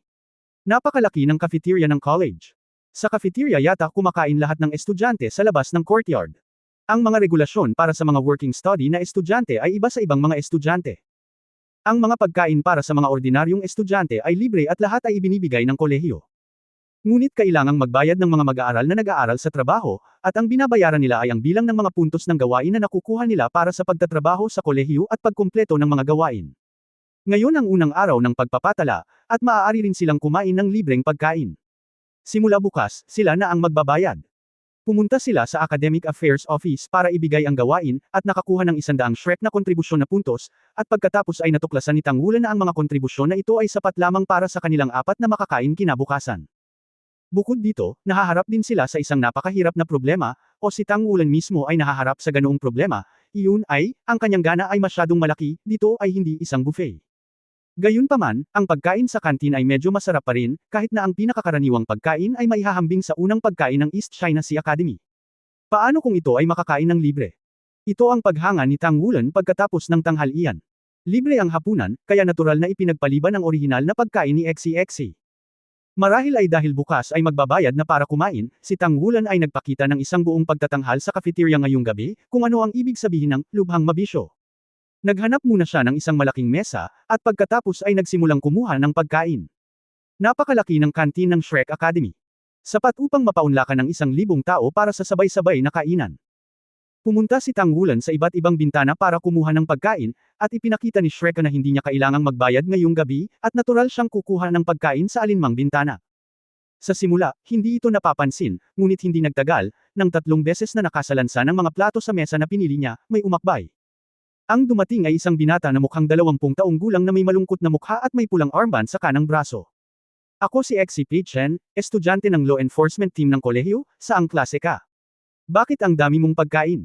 Napakalaki ng cafeteria ng college. Sa cafeteria yata kumakain lahat ng estudyante sa labas ng courtyard. Ang mga regulasyon para sa mga working study na estudyante ay iba sa ibang mga estudyante. Ang mga pagkain para sa mga ordinaryong estudyante ay libre at lahat ay ibinibigay ng kolehiyo. Ngunit kailangang magbayad ng mga mag-aaral na nag-aaral sa trabaho, at ang binabayaran nila ay ang bilang ng mga puntos ng gawain na nakukuha nila para sa pagtatrabaho sa kolehiyo at pagkumpleto ng mga gawain. Ngayon ang unang araw ng pagpapatala, at maaari rin silang kumain ng libreng pagkain. Simula bukas, sila na ang magbabayad. Pumunta sila sa Academic Affairs Office para ibigay ang gawain, at nakakuha ng 100 Shrek na kontribusyon na puntos, at pagkatapos ay natuklasan ni Tangwulan na ang mga kontribusyon na ito ay sapat lamang para sa kanilang 4 na makakain kinabukasan. Bukod dito, nahaharap din sila sa isang napakahirap na problema, o si Tangwulan mismo ay nahaharap sa ganoong problema, iyon ay, ang kanyang gana ay masyadong malaki, dito ay hindi isang buffet. Gayunpaman, ang pagkain sa kantin ay medyo masarap pa rin, kahit na ang pinakakaraniwang pagkain ay maihahambing sa unang pagkain ng East China Sea Academy. Paano kung ito ay makakain ng libre? Ito ang paghanga ni Tang Wulan pagkatapos ng tanghalian. Libre ang hapunan, kaya natural na ipinagpaliban ang orihinal na pagkain ni XCXC. Marahil ay dahil bukas ay magbabayad na para kumain, si Tang Wulan ay nagpakita ng isang buong pagtatanghal sa cafeteria ngayong gabi, kung ano ang ibig sabihin ng lubhang mabisyo. Naghanap muna siya ng isang malaking mesa, at pagkatapos ay nagsimulang kumuha ng pagkain. Napakalaki ng kantin ng Shrek Academy. Sapat upang mapaunlakan ng 1,000 tao para sa sabay-sabay na kainan. Pumunta si Tang Wulan sa iba't ibang bintana para kumuha ng pagkain, at ipinakita ni Shrek na hindi niya kailangang magbayad ngayong gabi, at natural siyang kukuha ng pagkain sa alinmang bintana. Sa simula, hindi ito napapansin, ngunit hindi nagtagal, nang 3 beses na nakasalansa ng mga plato sa mesa na pinili niya, may umakbay. Ang dumating ay isang binata na mukhang 20 taong gulang na may malungkot na mukha at may pulang armband sa kanang braso. Ako si XCP Chen, estudyante ng law enforcement team ng kolehiyo, saang klase ka? Bakit ang dami mong pagkain?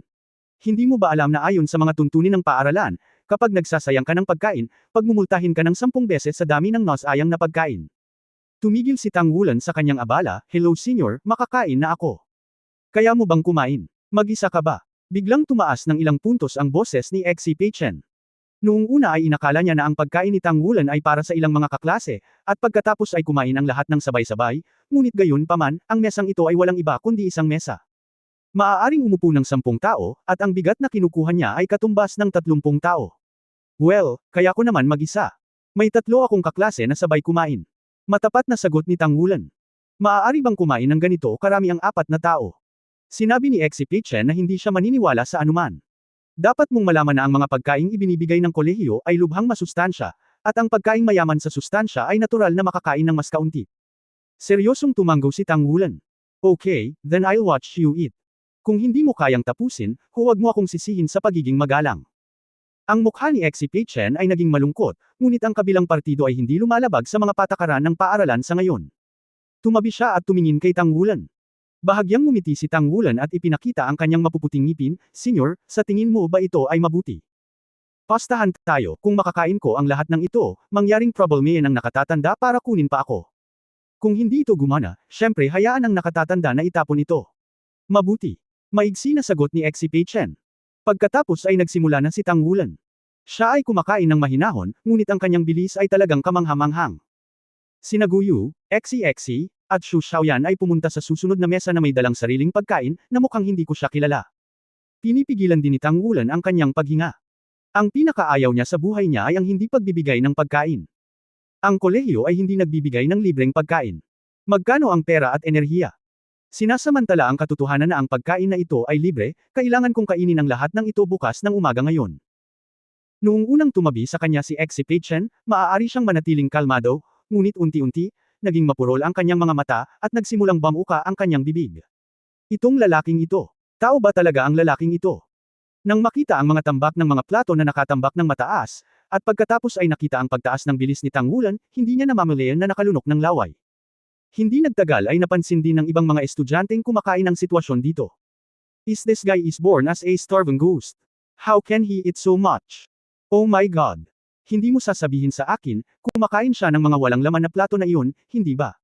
Hindi mo ba alam na ayon sa mga tuntunin ng paaralan, kapag nagsasayang ka ng pagkain, pagmumultahin ka ng 10 beses sa dami ng nasayang na pagkain? Tumigil si Tang Wulan sa kanyang abala, hello senior, makakain na ako. Kaya mo bang kumain? Mag-isa ka ba? Biglang tumaas ng ilang puntos ang boses ni XCP Chen. Noong una ay inakala niya na ang pagkain ni Tang Wulan ay para sa ilang mga kaklase, at pagkatapos ay kumain ang lahat ng sabay-sabay, ngunit gayon paman, ang mesang ito ay walang iba kundi isang mesa. Maaaring umupo ng 10 tao, at ang bigat na kinukuha niya ay katumbas ng 30 tao. Well, kaya ko naman mag-isa. May 3 akong kaklase na sabay kumain. Matapat na sagot ni Tang Wulan. Maaari bang kumain ng ganito karami ang 4 na tao? Sinabi ni XCP Chen na hindi siya maniniwala sa anuman. Dapat mong malaman na ang mga pagkaing ibinibigay ng kolehiyo ay lubhang masustansya, at ang pagkaing mayaman sa sustansya ay natural na makakain ng mas kaunti. Seryosong tumango si Tang Wulan. Okay, then I'll watch you eat. Kung hindi mo kayang tapusin, huwag mo akong sisihin sa pagiging magalang. Ang mukha ni XCP Chen ay naging malungkot, ngunit ang kabilang partido ay hindi lumalabag sa mga patakaran ng paaralan sa ngayon. Tumabi siya at tumingin kay Tang Wulan. Bahagyang ngumiti si Tang Wulan at ipinakita ang kanyang mapuputing ngipin, Senyor, sa tingin mo ba ito ay mabuti? Pastahan tayo, kung makakain ko ang lahat ng ito, mangyaring probleme ang nakatatanda para kunin pa ako. Kung hindi ito gumana, syempre hayaan ang nakatatanda na itapon ito. Mabuti. Maigsi na sagot ni XCP Chen. Pagkatapos ay nagsimula na si Tang Wulan. Siya ay kumakain ng mahinahon, ngunit ang kanyang bilis ay talagang kamanghamanghang. Sina Guyu, XCXC, at Xu Xiaoyan ay pumunta sa susunod na mesa na may dalang sariling pagkain, na mukhang hindi ko siya kilala. Pinipigilan din ni Tang Wulan ang kanyang paghinga. Ang pinakaayaw niya sa buhay niya ay ang hindi pagbibigay ng pagkain. Ang kolehiyo ay hindi nagbibigay ng libreng pagkain. Magkano ang pera at enerhiya? Sinasamantala ang katotohanan na ang pagkain na ito ay libre, kailangan kong kainin ang lahat ng ito bukas ng umaga ngayon. Noong unang tumabi sa kanya si XCP Chen, maaari siyang manatiling kalmado, ngunit unti-unti, naging mapurol ang kanyang mga mata, at nagsimulang bamuka ang kanyang bibig. Itong lalaking ito. Tao ba talaga ang lalaking ito? Nang makita ang mga tambak ng mga plato na nakatambak ng mataas, at pagkatapos ay nakita ang pagtaas ng bilis ni Tang Wulan, hindi niya namamalayan na nakalunok ng laway. Hindi nagtagal ay napansin din ng ibang mga estudyanteng kumakain ang sitwasyon dito. Is this guy is born as a starving ghost? How can he eat so much? Oh my God! Hindi mo sasabihin sa akin, kumakain siya ng mga walang laman na plato na iyon, hindi ba?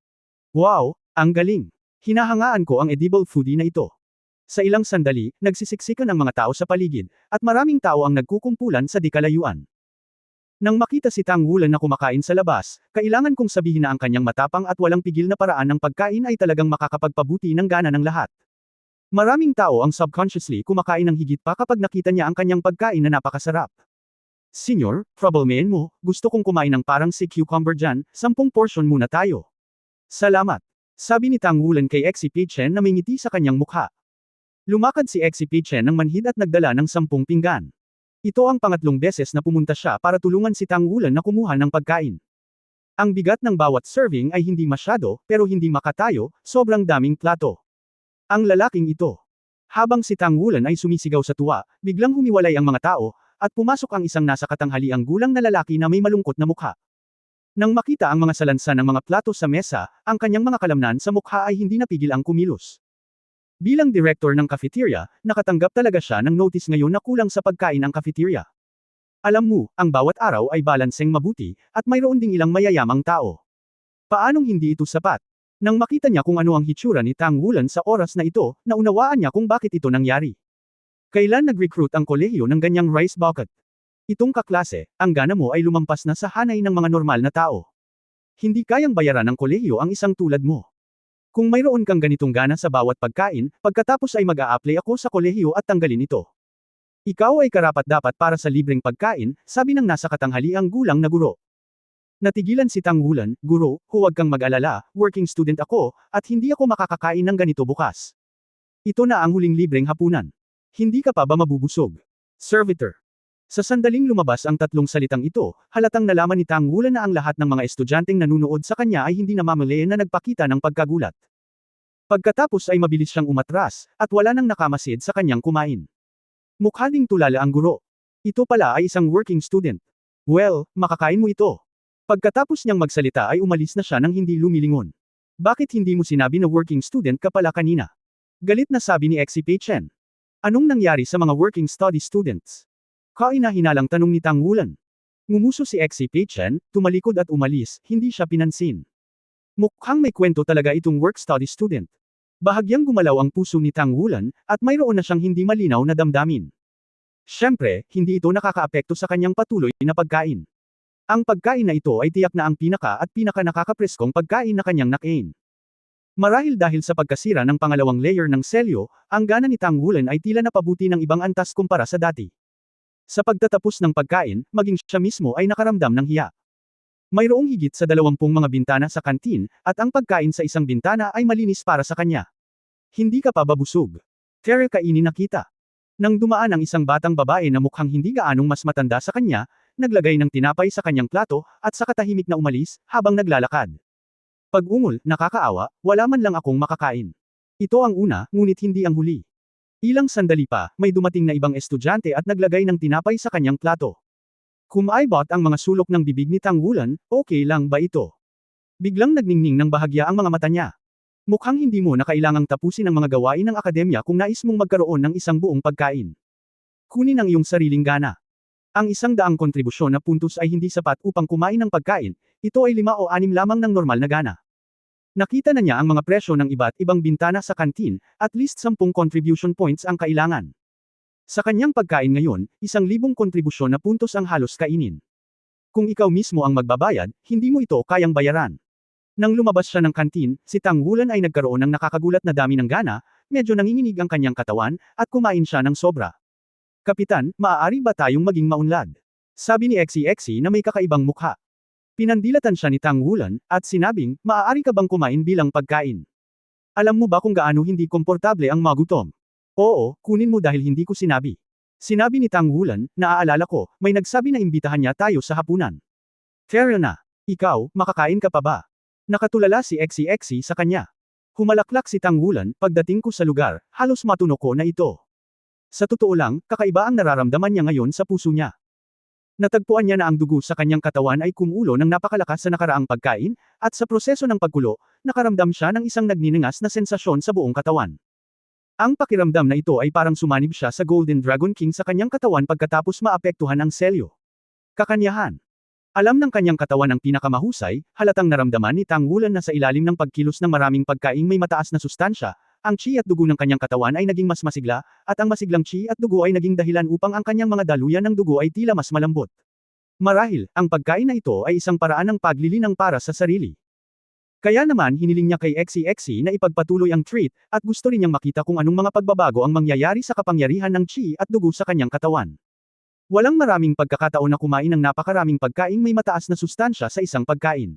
Wow, ang galing! Hinahangaan ko ang edible foodie na ito. Sa ilang sandali, nagsisiksikan ang mga tao sa paligid, at maraming tao ang nagkukumpulan sa di kalayuan. Nang makita si Tang Wulan na kumakain sa labas, kailangan kong sabihin na ang kanyang matapang at walang pigil na paraan ng pagkain ay talagang makakapagpabuti ng gana ng lahat. Maraming tao ang subconsciously kumakain ng higit pa kapag nakita niya ang kanyang pagkain na napakasarap. Senyor, problemahin mo, gusto kong kumain ng parang si cucumber dyan, 10 portion muna tayo. Salamat. Sabi ni Tang Wulan kay XCP Chen na may ngiti sa kanyang mukha. Lumakad si XCP Chen ng manhid at nagdala ng 10 pinggan. Ito ang pangatlong beses na pumunta siya para tulungan si Tang Wulan na kumuha ng pagkain. Ang bigat ng bawat serving ay hindi masyado, pero hindi makatayo, sobrang daming plato. Ang lalaking ito. Habang si Tang Wulan ay sumisigaw sa tuwa, biglang humiwalay ang mga tao, at pumasok ang isang nasa katanghaliang gulang na lalaki na may malungkot na mukha. Nang makita ang mga salansan ng mga plato sa mesa, ang kanyang mga kalamnan sa mukha ay hindi napigil ang kumilos. Bilang director ng cafeteria, nakatanggap talaga siya ng notice ngayon na kulang sa pagkain ang cafeteria. Alam mo, ang bawat araw ay balanseng mabuti, at mayroon ding ilang mayayamang tao. Paanong hindi ito sapat? Nang makita niya kung ano ang hitsura ni Tang Wulan sa oras na ito, naunawaan niya kung bakit ito nangyari. Kailan nag-recruit ang kolehiyo ng ganyang rice bucket? Itong kaklase, ang gana mo ay lumampas na sa hanay ng mga normal na tao. Hindi kayang bayaran ng kolehiyo ang isang tulad mo. Kung mayroon kang ganitong gana sa bawat pagkain, pagkatapos ay mag-a-apply ako sa kolehiyo at tanggalin ito. Ikaw ay karapat-dapat para sa libreng pagkain, sabi ng nasa katanghaliang gulang na guro. Natigilan si Tang Wulan, guro, huwag kang mag-alala, working student ako, at hindi ako makakakain ng ganito bukas. Ito na ang huling libreng hapunan. Hindi ka pa ba mabubusog? Servitor. Sa sandaling lumabas ang tatlong salitang ito, halatang nalaman ni Tang Wulan na ang lahat ng mga estudyanteng nanunood sa kanya ay hindi namamalayan na nagpakita ng pagkagulat. Pagkatapos ay mabilis siyang umatras, at wala nang nakamasid sa kanyang kumain. Mukha ding tulala ang guro. Ito pala ay isang working student. Well, makakain mo ito. Pagkatapos niyang magsalita ay umalis na siya nang hindi lumilingon. Bakit hindi mo sinabi na working student ka pala kanina? Galit na sabi ni Exi Pei Chen. Anong nangyari sa mga working study students? Kaina-hinalang tanong ni Tang Wulan. Ngumuso si Exi Pei Chen, tumalikod at umalis, hindi siya pinansin. Mukhang may kwento talaga itong work-study student. Bahagyang gumalaw ang puso ni Tang Wulan, at mayroon na siyang hindi malinaw na damdamin. Siyempre, hindi ito nakakaapekto sa kanyang patuloy na pagkain. Ang pagkain na ito ay tiyak na ang pinaka nakakapreskong pagkain na kanyang nakain. Marahil dahil sa pagkasira ng pangalawang layer ng selyo, ang gana ni Tang Wulan ay tila napabuti ng ibang antas kumpara sa dati. Sa pagtatapos ng pagkain, maging siya mismo ay nakaramdam ng hiya. Mayroong higit sa 20 mga bintana sa kantin, at ang pagkain sa isang bintana ay malinis para sa kanya. Hindi ka pa babusog. Tere kainin na kita. Nang dumaan ang isang batang babae na mukhang hindi gaanong mas matanda sa kanya, naglagay ng tinapay sa kanyang plato, at sa katahimik na umalis, habang naglalakad. Pag-ungol, nakakaawa, wala man lang akong makakain. Ito ang una, ngunit hindi ang huli. Ilang sandali pa, may dumating na ibang estudyante at naglagay ng tinapay sa kanyang plato. Kumaibot ang mga sulok ng bibig ni Tang Wulan, okay lang ba ito? Biglang nagningning ng bahagya ang mga mata niya. Mukhang hindi mo na kailangang tapusin ang mga gawain ng akademya kung nais mong magkaroon ng isang buong pagkain. Kunin ang iyong sariling gana. Ang 100 kontribusyon na puntos ay hindi sapat upang kumain ng pagkain, ito ay 5 o 6 lamang ng normal na gana. Nakita na niya ang mga presyo ng iba't ibang bintana sa kantin, at least 10 contribution points ang kailangan. Sa kanyang pagkain ngayon, 1,000 kontribusyon na puntos ang halos kainin. Kung ikaw mismo ang magbabayad, hindi mo ito kayang bayaran. Nang lumabas siya ng kantin, si Tang Wulan ay nagkaroon ng nakakagulat na dami ng gana, medyo nanginginig ang kanyang katawan, at kumain siya ng sobra. Kapitan, maaari ba tayong maging maunlad? Sabi ni Exi na may kakaibang mukha. Pinandilatan siya ni Tang Wulan, at sinabing, maaari ka bang kumain bilang pagkain? Alam mo ba kung gaano hindi komportable ang magutom? Oo, kunin mo dahil hindi ko sinabi. Sinabi ni Tang Wulan, naaalala ko, may nagsabi na imbitahan niya tayo sa hapunan. Fair na. Ikaw, makakain ka pa ba? Nakatulala si Exi sa kanya. Humalaklak si Tang Wulan, pagdating ko sa lugar, halos matuno ko na ito. Sa totoo lang, kakaiba ang nararamdaman niya ngayon sa puso niya. Natagpuan niya na ang dugo sa kanyang katawan ay kumulo ng napakalakas sa nakaraang pagkain, at sa proseso ng pagkulo, nakaramdam siya ng isang nagniningas na sensasyon sa buong katawan. Ang pakiramdam na ito ay parang sumanib siya sa Golden Dragon King sa kanyang katawan pagkatapos maapektuhan ang selyo. Kakanyahan. Alam ng kanyang katawan ang pinakamahusay, halatang naramdaman ni Tang Wulan na sa ilalim ng pagkilos ng maraming pagkaing may mataas na sustansya, ang qi at dugo ng kanyang katawan ay naging mas masigla, at ang masiglang qi at dugo ay naging dahilan upang ang kanyang mga daluyan ng dugo ay tila mas malambot. Marahil, ang pagkain na ito ay isang paraan ng paglilinang para sa sarili. Kaya naman hiniling niya kay Exi na ipagpatuloy ang treat, at gusto rin niyang makita kung anong mga pagbabago ang mangyayari sa kapangyarihan ng qi at dugo sa kanyang katawan. Walang maraming pagkakataon na kumain ng napakaraming pagkaing may mataas na sustansya sa isang pagkain.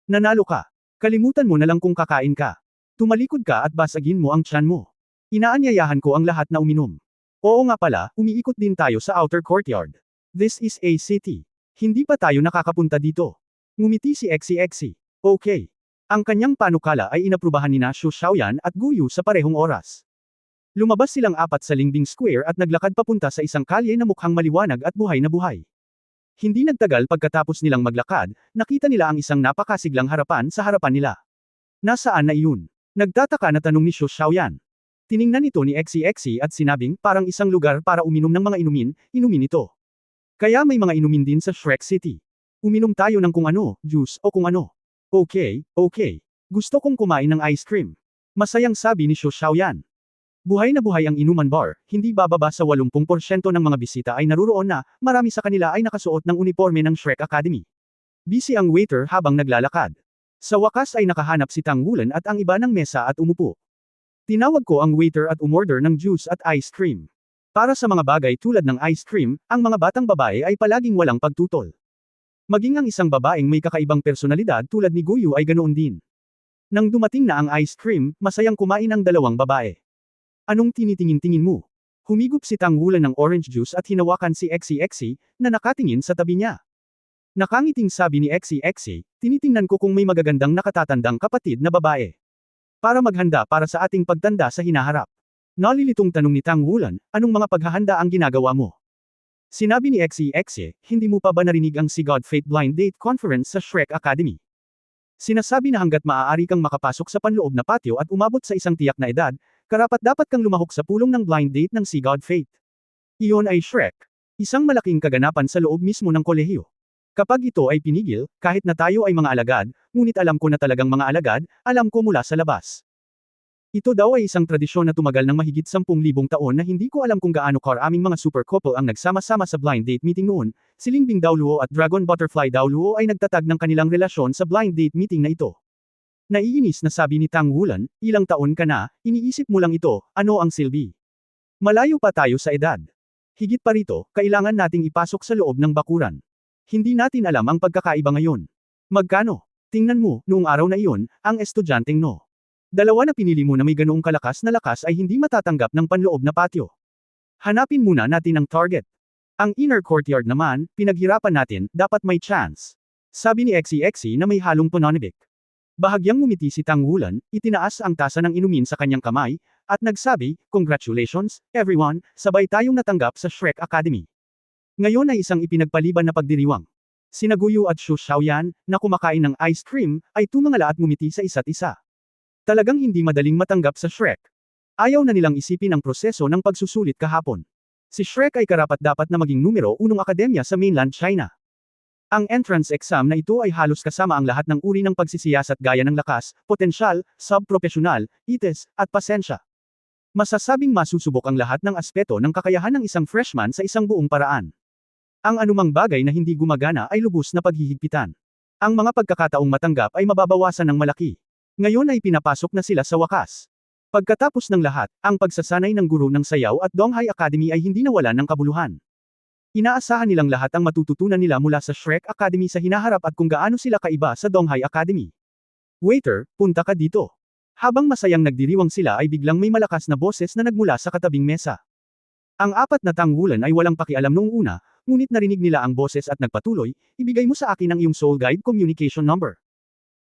Nanalo ka. Kalimutan mo na lang kung kakain ka. Tumalikod ka at basagin mo ang tiyan mo. Inaanyayahan ko ang lahat na uminom. Oo nga pala, umiikot din tayo sa outer courtyard. This is a city. Hindi pa tayo nakakapunta dito. Ngumiti si Exi. Okay. Ang kanyang panukala ay inaprubahan ni Xu Xiaoyan at Gu Yu sa parehong oras. Lumabas silang apat sa Lingbing Square at naglakad papunta sa isang kalye na mukhang maliwanag at buhay na buhay. Hindi nagtagal pagkatapos nilang maglakad, nakita nila ang isang napakasiglang harapan sa harapan nila. Nasaan na iyon? Nagtataka na tanong ni Xu Xiaoyan. Tiningnan ito ni Exie at sinabing parang isang lugar para uminom ng mga inumin ito. Kaya may mga inumin din sa Shrek City. Uminom tayo ng kung ano, juice o kung ano. Okay. Gusto kong kumain ng ice cream. Masayang sabi ni Shu Xiaoyan. Buhay na buhay ang inuman bar, hindi bababa sa 80% ng mga bisita ay naruroon na, marami sa kanila ay nakasuot ng uniforme ng Shrek Academy. Busy ang waiter habang naglalakad. Sa wakas ay nakahanap si Tang Wulan at ang iba ng mesa at umupo. Tinawag ko ang waiter at umorder ng juice at ice cream. Para sa mga bagay tulad ng ice cream, ang mga batang babae ay palaging walang pagtutol. Maging ang isang babaeng may kakaibang personalidad tulad ni Guyu ay ganoon din. Nang dumating na ang ice cream, masayang kumain ang dalawang babae. Anong tinitingin-tingin mo? Humigop si Tang Wulan ng orange juice at hinawakan si Exie na nakatingin sa tabi niya. Nakangiting sabi ni Exie, tinitingnan ko kung may magagandang nakatatandang kapatid na babae. Para maghanda para sa ating pagtanda sa hinaharap. Nalilitong tanong ni Tang Wulan, anong mga paghahanda ang ginagawa mo? Sinabi ni Exie, hindi mo pa ba narinig ang Si God Fate Blind Date Conference sa Shrek Academy? Sinasabi na hanggat maaari kang makapasok sa panloob na patio at umabot sa isang tiyak na edad, karapat-dapat kang lumahok sa pulong ng blind date ng Si God Fate. Iyon ay Shrek. Isang malaking kaganapan sa loob mismo ng kolehiyo. Kapag ito ay pinigil, kahit na tayo ay mga alagad, ngunit alam ko na talagang mga alagad, alam ko mula sa labas. Ito daw ay isang tradisyon na tumagal ng mahigit 10,000 taon na hindi ko alam kung gaano karaming mga super couple ang nagsama-sama sa blind date meeting noon. Si Lingbing Daoluo at Dragon Butterfly Daoluo ay nagtatag ng kanilang relasyon sa blind date meeting na ito. Naiinis na sabi ni Tang Wulan, ilang taon ka na, iniisip mo lang ito, ano ang silbi? Malayo pa tayo sa edad. Higit pa rito, kailangan nating ipasok sa loob ng bakuran. Hindi natin alam ang pagkakaiba ngayon. Magkano? Tingnan mo, noong araw na iyon, ang estudyanteng no. Dalawa na pinili mo na may ganoong kalakas na lakas ay hindi matatanggap ng panloob na patio. Hanapin muna natin ang target. Ang inner courtyard naman, pinaghirapan natin, dapat may chance. Sabi ni Exie na may halong pananabik. Bahagyang ngumiti si Tang Wulan, itinaas ang tasa ng inumin sa kanyang kamay, at nagsabi, congratulations, everyone, sabay tayong natanggap sa Shrek Academy. Ngayon ay isang ipinagpaliban na pagdiriwang. Sina Guyu at Shu Xiaoyan, na kumakain ng ice cream, ay tumangala at ngumiti sa isa't isa. Talagang hindi madaling matanggap sa Shrek. Ayaw na nilang isipin ang proseso ng pagsusulit kahapon. Si Shrek ay karapat-dapat na maging numero 1 akademya sa mainland China. Ang entrance exam na ito ay halos kasama ang lahat ng uri ng pagsisiyasat gaya ng lakas, potensyal, subprofesyonal, ites, at pasensya. Masasabing masusubok ang lahat ng aspeto ng kakayahan ng isang freshman sa isang buong paraan. Ang anumang bagay na hindi gumagana ay lubos na paghihigpitan. Ang mga pagkakataong matanggap ay mababawasan ng malaki. Ngayon ay pinapasok na sila sa wakas. Pagkatapos ng lahat, ang pagsasanay ng guro ng sayaw at Donghai Academy ay hindi nawalan ng kabuluhan. Inaasahan nilang lahat ang matututunan nila mula sa Shrek Academy sa hinaharap at kung gaano sila kaiba sa Donghai Academy. Waiter, punta ka dito. Habang masayang nagdiriwang sila ay biglang may malakas na boses na nagmula sa katabing mesa. Ang apat na Tang Wulan ay walang pakialam noong una, ngunit narinig nila ang boses at nagpatuloy, ibigay mo sa akin ang iyong Soul Guide communication number.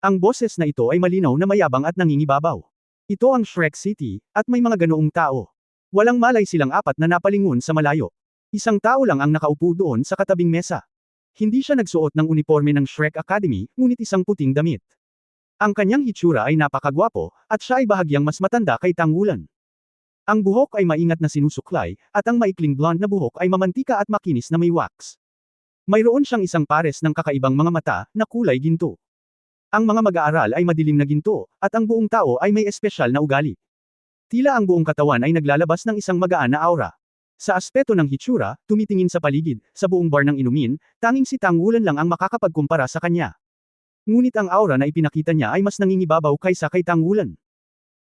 Ang boses na ito ay malinaw na mayabang at nangingibabaw. Ito ang Shrek City, at may mga ganoong tao. Walang malay silang apat na napalingon sa malayo. Isang tao lang ang nakaupo doon sa katabing mesa. Hindi siya nagsuot ng uniforme ng Shrek Academy, ngunit isang puting damit. Ang kanyang hitsura ay napakagwapo, at siya ay bahagyang mas matanda kay Tang Wulan. Ang buhok ay maingat na sinusuklay, at ang maikling blonde na buhok ay mamantika at makinis na may wax. Mayroon siyang isang pares ng kakaibang mga mata, na kulay ginto. Ang mga mag-aaral ay madilim na ginto, at ang buong tao ay may espesyal na ugali. Tila ang buong katawan ay naglalabas ng isang magaan na aura. Sa aspeto ng hitsura, tumitingin sa paligid, sa buong bar ng inumin, tanging si Tang Wulan lang ang makakapagkumpara sa kanya. Ngunit ang aura na ipinakita niya ay mas nangingibabaw kaysa kay Tang Wulan.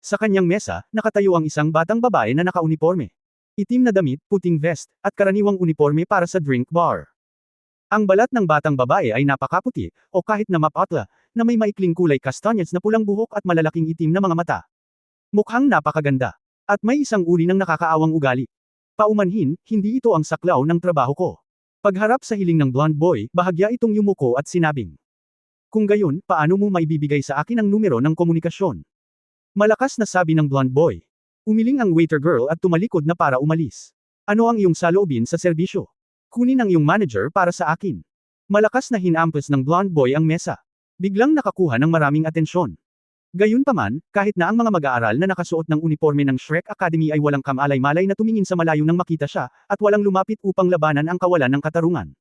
Sa kanyang mesa, nakatayo ang isang batang babae na nakauniporme. Itim na damit, puting vest, at karaniwang uniporme para sa drink bar. Ang balat ng batang babae ay napakaputi, o kahit na mapatla, na may maikling kulay kastanyes na pulang buhok at malalaking itim na mga mata. Mukhang napakaganda. At may isang uri ng nakakaawang ugali. Paumanhin, hindi ito ang saklaw ng trabaho ko. Pagharap sa hiling ng blonde boy, bahagya itong yumuko at sinabing. Kung gayon, paano mo maibibigay sa akin ang numero ng komunikasyon? Malakas na sabi ng blonde boy. Umiling ang waiter girl at tumalikod na para umalis. Ano ang iyong saloobin sa serbisyo? Kunin ang iyong manager para sa akin. Malakas na hinampas ng blonde boy ang mesa. Biglang nakakuha ng maraming atensyon. Gayunpaman, kahit na ang mga mag-aaral na nakasuot ng uniforme ng Shrek Academy ay walang kamalay-malay na tumingin sa malayo nang makita siya, at walang lumapit upang labanan ang kawalan ng katarungan.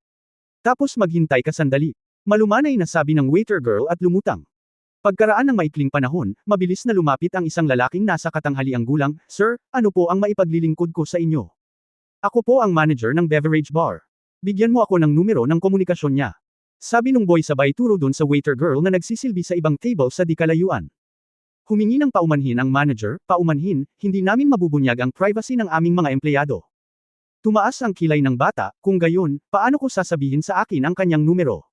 Tapos maghintay ka sandali. Malumanay na sabi ng waiter girl at lumutang. Pagkaraan ng maikling panahon, mabilis na lumapit ang isang lalaking nasa katanghaliang gulang, "Sir, ano po ang maipaglilingkod ko sa inyo?" "Ako po ang manager ng beverage bar. Bigyan mo ako ng numero ng komunikasyon niya." Sabi nung boy sabay turo dun sa waiter girl na nagsisilbi sa ibang table sa di kalayuan. Humingi ng paumanhin ang manager, "Paumanhin, hindi namin mabubunyag ang privacy ng aming mga empleyado." Tumaas ang kilay ng bata, "Kung gayon, paano ko sasabihin sa akin ang kanyang numero?"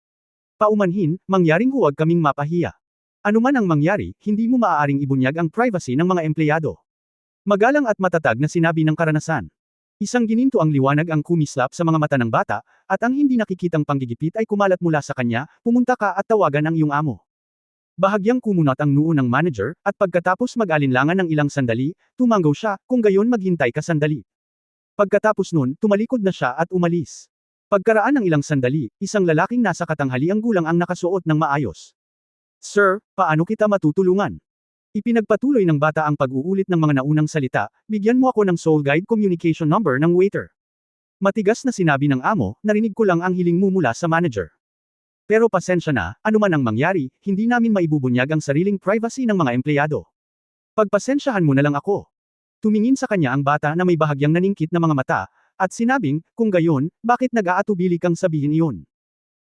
"Paumanhin, mangyaring huwag kaming mapahiya. Ano man ang mangyari, hindi mo maaaring ibunyag ang privacy ng mga empleyado." Magalang at matatag na sinabi ng karanasan. Isang gininto ang liwanag ang kumislap sa mga mata ng bata, at ang hindi nakikitang panggigipit ay kumalat mula sa kanya, "Pumunta ka at tawagan ang iyong amo." Bahagyang kumunat ang noo ng manager, at pagkatapos mag-alinlangan ng ilang sandali, tumanggaw siya, "Kung gayon maghintay ka sandali." Pagkatapos nun, tumalikod na siya at umalis. Pagkaraan ng ilang sandali, isang lalaking nasa katanghaliang gulang ang nakasuot ng maayos. "Sir, paano kita matutulungan?" Ipinagpatuloy ng bata ang pag-uulit ng mga naunang salita, "Bigyan mo ako ng Soul Guide communication number ng waiter." Matigas na sinabi ng amo, "Narinig ko lang ang hiling mo mula sa manager. Pero pasensya na, anuman ang mangyari, hindi namin maibubunyag ang sariling privacy ng mga empleyado. Pagpasensyahan mo na lang ako." Tumingin sa kanya ang bata na may bahagyang naningkit na mga mata, at sinabing, "Kung gayon, bakit nag-aatubili kang sabihin iyon?"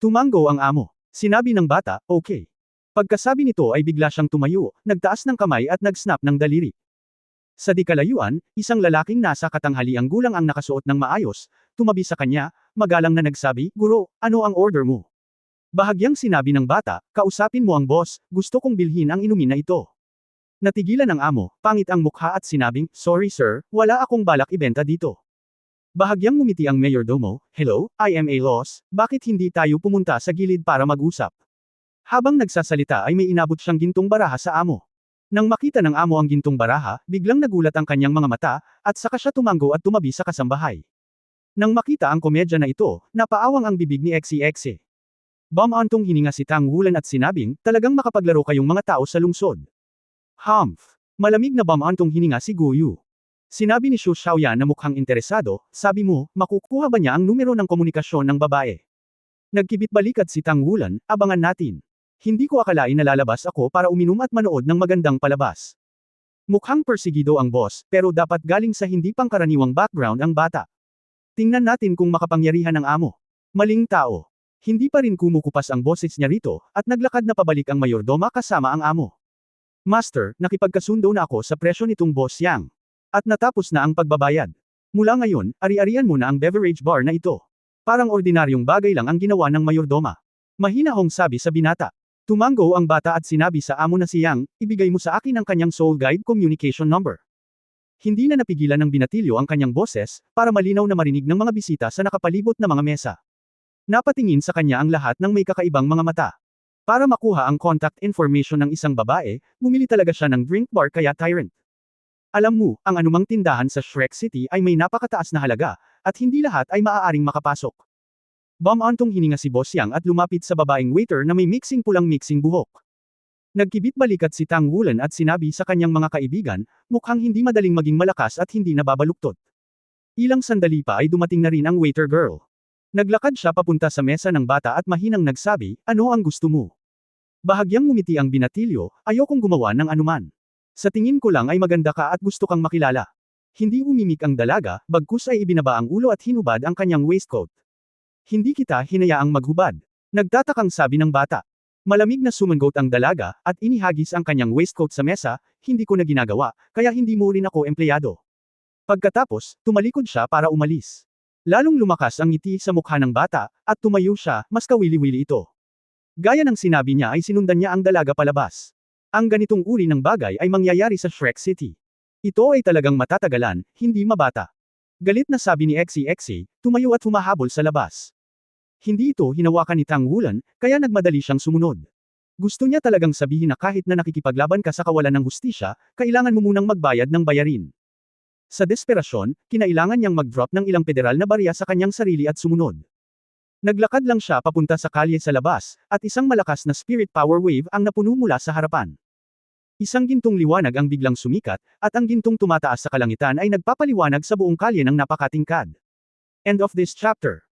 Tumanggo ang amo. Sinabi ng bata, "Okay." Pagkasabi nito ay bigla siyang tumayo, nagtaas ng kamay at nag-snap ng daliri. Sa di kalayuan, isang lalaking nasa katanghaliang gulang ang nakasuot ng maayos, tumabi sa kanya, magalang na nagsabi, "Guro, ano ang order mo?" Bahagyang sinabi ng bata, "Kausapin mo ang boss, gusto kong bilhin ang inumin na ito." Natigilan ng amo, pangit ang mukha at sinabing, "Sorry sir, wala akong balak ibenta dito." Bahagyang ngumiti ang mayordomo, "Hello, I am a loss, bakit hindi tayo pumunta sa gilid para mag-usap?" Habang nagsasalita ay may inabot siyang gintong baraha sa amo. Nang makita ng amo ang gintong baraha, biglang nagulat ang kanyang mga mata, at saka siya tumanggo at tumabi sa kasambahay. Nang makita ang komedya na ito, napaawang ang bibig ni Exe. Bumantong hininga si Tang Wulan at sinabing, "Talagang makapaglaro kayong mga tao sa lungsod." "Humph." Malamig na bumantong hininga si Gu Yu. Sinabi ni Xu Xiaoyan na mukhang interesado, "Sabi mo, makukuha ba niya ang numero ng komunikasyon ng babae?" Nagkibit balikat si Tang Wulan, "Abangan natin. Hindi ko akalain na lalabas ako para uminom at manood ng magandang palabas." Mukhang persigido ang boss, pero dapat galing sa hindi pangkaraniwang background ang bata. Tingnan natin kung makapangyarihan ang amo. Maling tao. Hindi pa rin kumukupas ang boses niya rito, at naglakad na pabalik ang mayordoma kasama ang amo. "Master, nakipagkasundo na ako sa presyo nitong boss Yang. At natapos na ang pagbabayad. Mula ngayon, ari-arian mo na ang beverage bar na ito." Parang ordinaryong bagay lang ang ginawa ng mayordoma. Mahinahong sabi sa binata. Tumanggo ang bata at sinabi sa amo na si Yang, "Ibigay mo sa akin ang kanyang Soul Guide communication number." Hindi na napigilan ng binatilyo ang kanyang boses, para malinaw na marinig ng mga bisita sa nakapalibot na mga mesa. Napatingin sa kanya ang lahat ng may kakaibang mga mata. Para makuha ang contact information ng isang babae, bumili talaga siya ng drink bar kaya Tyrant. Alam mo, ang anumang tindahan sa Shrek City ay may napakataas na halaga, at hindi lahat ay maaaring makapasok. Bumantong hininga si Boss Yang at lumapit sa babaeng waiter na may pulang mixing buhok. Nagkibit balikat si Tang Wulan at sinabi sa kanyang mga kaibigan, mukhang hindi madaling maging malakas at hindi nababaluktot. Ilang sandali pa ay dumating na rin ang waiter girl. Naglakad siya papunta sa mesa ng bata at mahinang nagsabi, "Ano ang gusto mo?" Bahagyang ngumiti ang binatilyo, "Ayokong gumawa ng anuman. Sa tingin ko lang ay maganda ka at gusto kang makilala." Hindi umimik ang dalaga, bagkus ay ibinaba ang ulo at hinubad ang kanyang waistcoat. "Hindi kita hinayaang maghubad." Nagtatakang sabi ng bata. Malamig na sumangot ang dalaga, at inihagis ang kanyang waistcoat sa mesa, "Hindi ko na ginagawa, kaya hindi mo rin ako empleyado." Pagkatapos, tumalikod siya para umalis. Lalong lumakas ang ngiti sa mukha ng bata, at tumayo siya, mas kawili-wili ito. Gaya ng sinabi niya ay sinundan niya ang dalaga palabas. Ang ganitong uri ng bagay ay mangyayari sa Shrek City. Ito ay talagang matatagalan, hindi mabata. Galit na sabi ni Exe, tumayo at humahabol sa labas. Hindi ito hinawakan ni Tang Wulan, kaya nagmadali siyang sumunod. Gusto niya talagang sabihin na kahit na nakikipaglaban ka sa kawalan ng hustisya, kailangan mo munang magbayad ng bayarin. Sa desperasyon, kinailangan niyang mag-drop ng ilang federal na barya sa kanyang sarili at sumunod. Naglakad lang siya papunta sa kalye sa labas, at isang malakas na spirit power wave ang napuno mula sa harapan. Isang gintong liwanag ang biglang sumikat, at ang gintong tumataas sa kalangitan ay nagpapaliwanag sa buong kalye ng napakatingkad. End of this chapter.